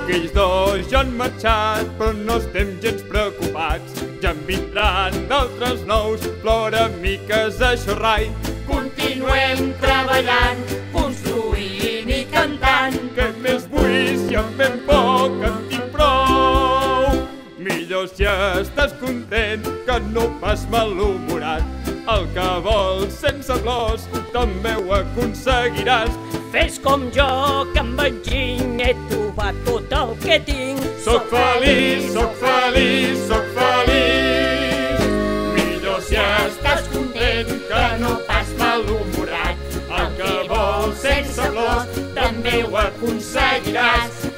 Aquells dos ja han marxat, però no estem gens preocupats. Ja en vindran d'altres nous, ploramiques a xorrai. Continuem treballant, construint i cantant. Què més vull si amb ben poc en tinc prou? Millor si estàs content que no pas malhumorat. El que vols sense flors també ho aconseguiràs. Fes com jo, que amb enginy he trobat tot el que tinc. Soc feliç, soc feliç, soc feliç. Millor si Estàs content que no pas malhumorat. el que vols sense flors també ho aconseguiràs.